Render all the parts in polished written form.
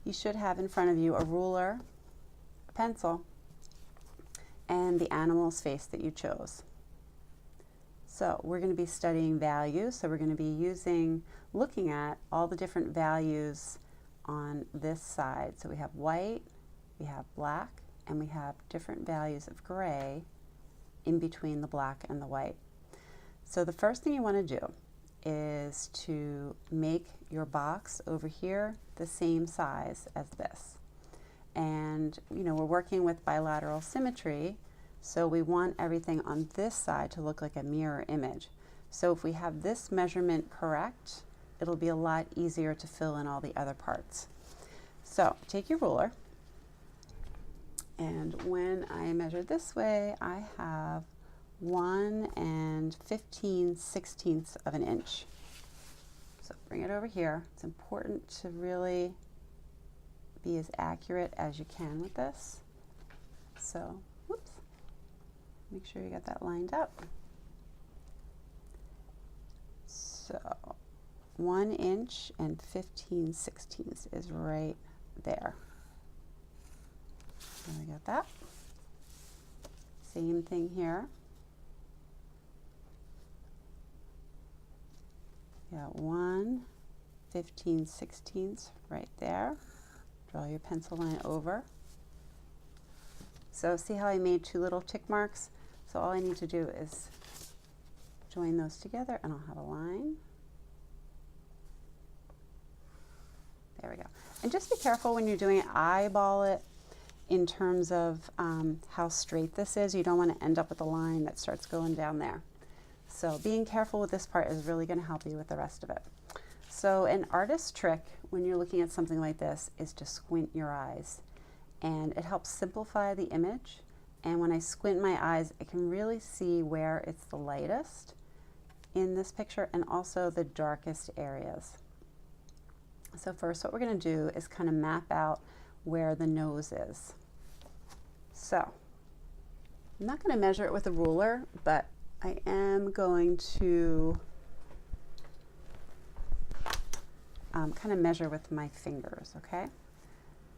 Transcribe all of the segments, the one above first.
you should have in front of you a ruler, a pencil, and the animal's face that you chose. So we're going to be studying values, so we're going to be looking at all the different values on this side. So we have white, we have black, and we have different values of gray in between the black and the white. So the first thing you want to do is to make your box over here the same size as this. And we're working with bilateral symmetry, so we want everything on this side to look like a mirror image. So if we have this measurement correct, it'll be a lot easier to fill in all the other parts. So take your ruler, and when I measure this way, I have 1 15/16 of an inch. So bring it over here. It's important to really be as accurate as you can with this. So, whoops, make sure you got that lined up. So 1 inch and 15/16 is right there. And I got that. Same thing here. Got 1 15/16 right there. Draw your pencil line over. So see how I made 2 little tick marks? So all I need to do is join those together and I'll have a line. There we go. And just be careful when you're doing it, eyeball it in terms of how straight this is. You don't want to end up with a line that starts going down there. So being careful with this part is really going to help you with the rest of it. So an artist's trick when you're looking at something like this is to squint your eyes. And it helps simplify the image. And when I squint my eyes, I can really see where it's the lightest in this picture and also the darkest areas. So first what we're going to do is kind of map out where the nose is. So I'm not going to measure it with a ruler, but I am going to kind of measure with my fingers, okay?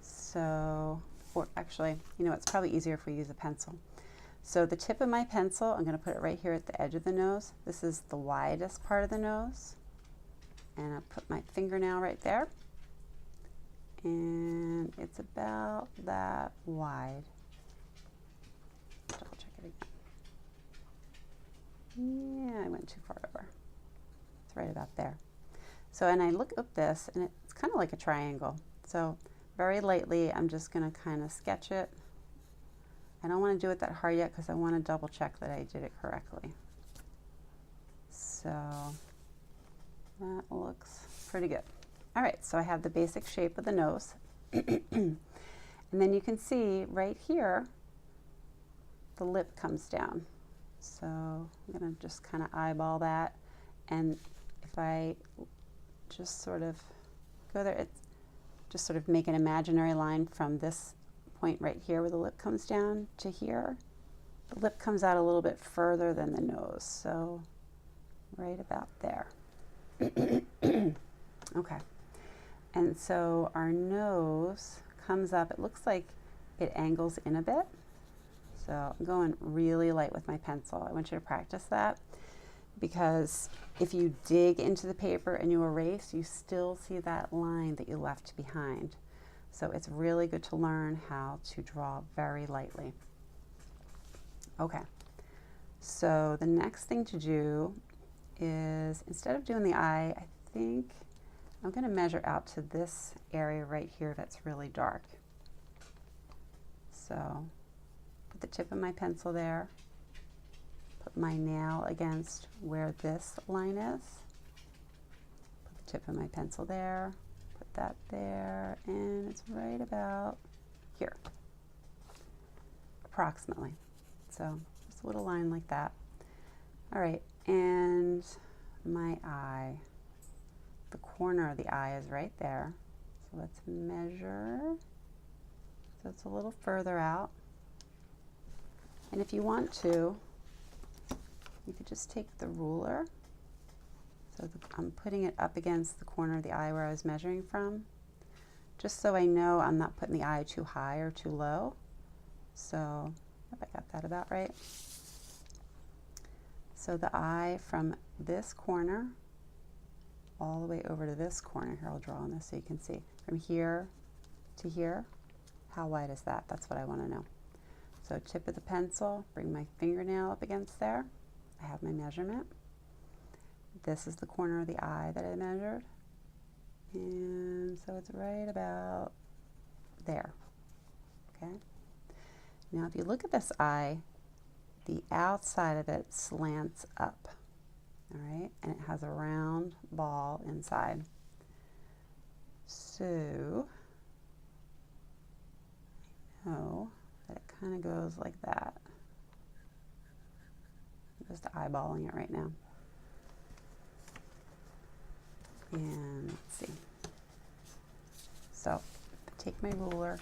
So, or actually, it's probably easier if we use a pencil. So the tip of my pencil, I'm going to put it right here at the edge of the nose. This is the widest part of the nose. And I put my fingernail right there. And it's about that wide. Double check it again. Yeah, I went too far over. It's right about there. So, and I look up this, and it's kind of like a triangle. So very lightly, I'm just going to kind of sketch it. I don't want to do it that hard yet because I want to double check that I did it correctly. So that looks pretty good. All right, so I have the basic shape of the nose. And then you can see right here, the lip comes down. So I'm going to just kind of eyeball that. And if I just sort of go there, it's just sort of make an imaginary line from this point right here where the lip comes down to here. The lip comes out a little bit further than the nose, so right about there. Okay, and so our nose comes up, it looks like it angles in a bit. So I'm going really light with my pencil. I want you to practice that, because if you dig into the paper and you erase, you still see that line that you left behind. So it's really good to learn how to draw very lightly. Okay, so the next thing to do is, instead of doing the eye, I think I'm going to measure out to this area right here that's really dark. So put the tip of my pencil there, put my nail against where this line is, put the tip of my pencil there, put that there, and it's right about here, approximately. So just a little line like that. All right, and my eye, the corner of the eye is right there. So let's measure. So it's a little further out. And if you want to, you could just take the ruler. So I'm putting it up against the corner of the eye where I was measuring from. just so I know I'm not putting the eye too high or too low. So if I got that about right. So the eye from this corner all the way over to this corner, here I'll draw on this so you can see, from here to here, how wide is that? That's what I want to know. So tip of the pencil, bring my fingernail up against there. I have my measurement. This is the corner of the eye that I measured. And so it's right about there. Okay. Now if you look at this eye, the outside of it slants up. All right, and it has a round ball inside. So I know that it kind of goes like that. I'm just eyeballing it right now. And let's see. So take my ruler.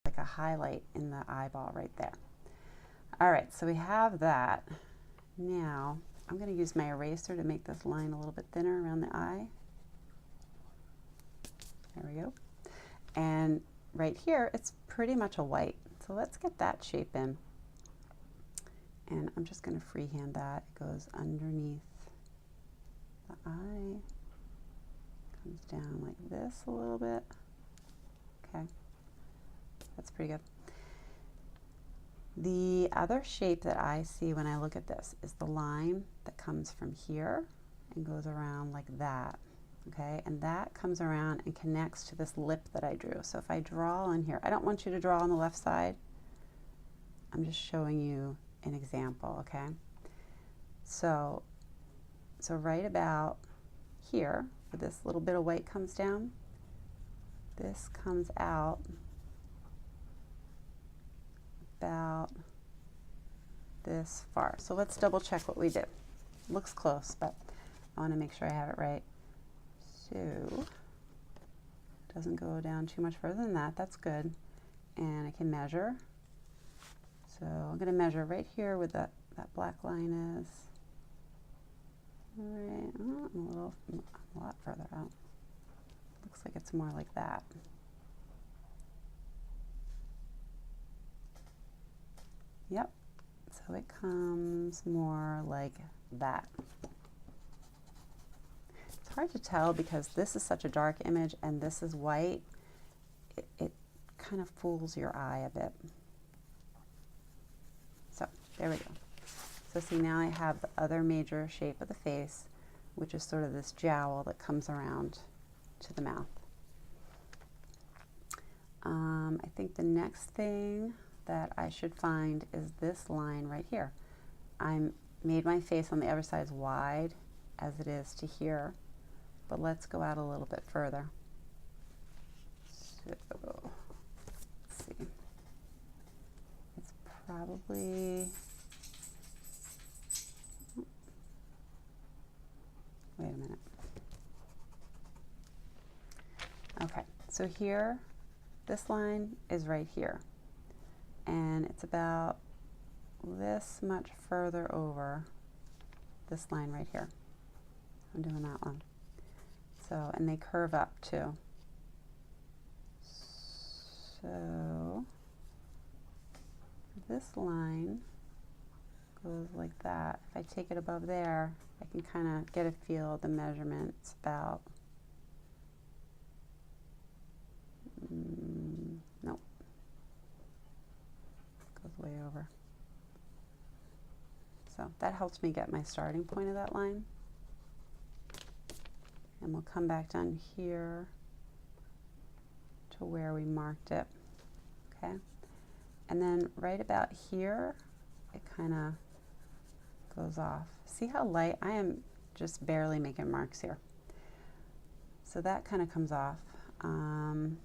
Like a highlight in the eyeball right there. All right, so we have that. Now I'm going to use my eraser to make this line a little bit thinner around the eye. There we go. And right here, it's pretty much a white. So let's get that shape in. And I'm just going to freehand that. It goes underneath the eye. Comes down like this a little bit. Okay. That's pretty good. The other shape that I see when I look at this is the line that comes from here and goes around like that. Okay, and that comes around and connects to this lip that I drew. So if I draw on here, I don't want you to draw on the left side. I'm just showing you an example, okay? So right about here, where this little bit of white comes down, this comes out about this far. So let's double check what we did. Looks close, but I want to make sure I have it right. So doesn't go down too much further than that. That's good. And I can measure. So I'm going to measure right here where that black line is. Right, I'm a lot further out. Looks like it's more like that. Yep. So it comes more like that. It's hard to tell because this is such a dark image and this is white. It kind of fools your eye a bit. So there we go. So see, now I have the other major shape of the face, which is sort of this jowl that comes around to the mouth. I think the next thing that I should find is this line right here. I made my face on the other side as wide as it is to here, but let's go out a little bit further. So let's see. It's probably, wait a minute. Okay, so here, this line is right here. And it's about this much further over this line right here. I'm doing that one. So, and they curve up too. So this line goes like that. If I take it above there, I can kind of get a feel of the measurements about, nope. Goes way over. So that helps me get my starting point of that line. And we'll come back down here to where we marked it. Okay. And then right about here, it kind of goes off. See how light? I am just barely making marks here. So that kind of comes off. And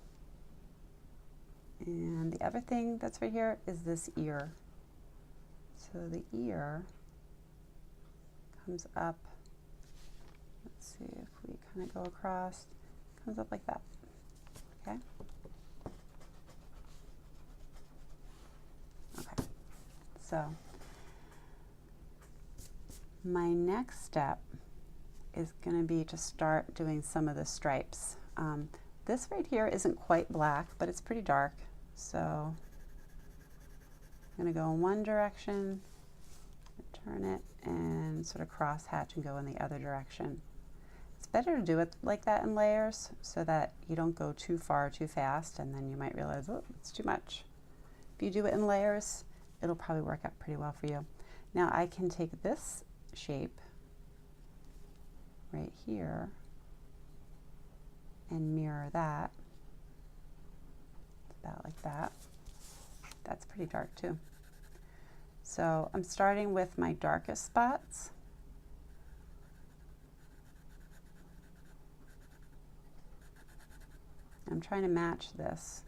the other thing that's right here is this ear. So the ear comes up. Let's see if we kind of go across. Comes up like that. Okay. Okay. So my next step is going to be to start doing some of the stripes. This right here isn't quite black, but it's pretty dark. So I'm going to go in one direction, turn it, and sort of cross hatch and go in the other direction. It's better to do it like that in layers so that you don't go too far too fast, and then you might realize, oh, it's too much. If you do it in layers, it'll probably work out pretty well for you. Now I can take this shape right here and mirror that. About like that. That's pretty dark too. So I'm starting with my darkest spots. I'm trying to match this.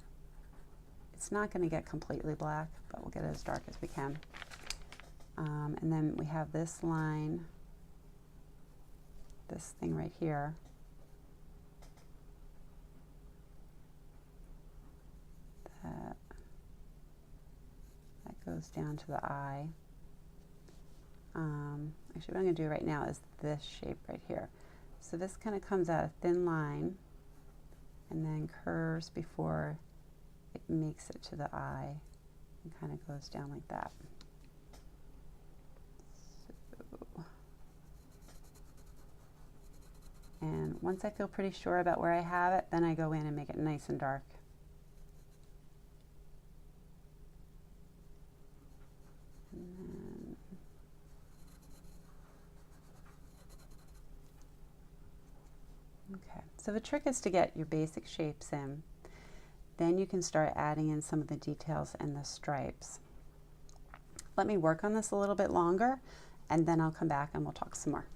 It's not going to get completely black, but we'll get it as dark as we can. And then we have this line, this thing right here. That goes down to the eye. Actually, what I'm going to do right now is this shape right here. So this kind of comes out a thin line and then curves before it makes it to the eye and kind of goes down like that. So, and once I feel pretty sure about where I have it, then I go in and make it nice and dark. Okay, so the trick is to get your basic shapes in. Then you can start adding in some of the details and the stripes. Let me work on this a little bit longer, and then I'll come back and we'll talk some more.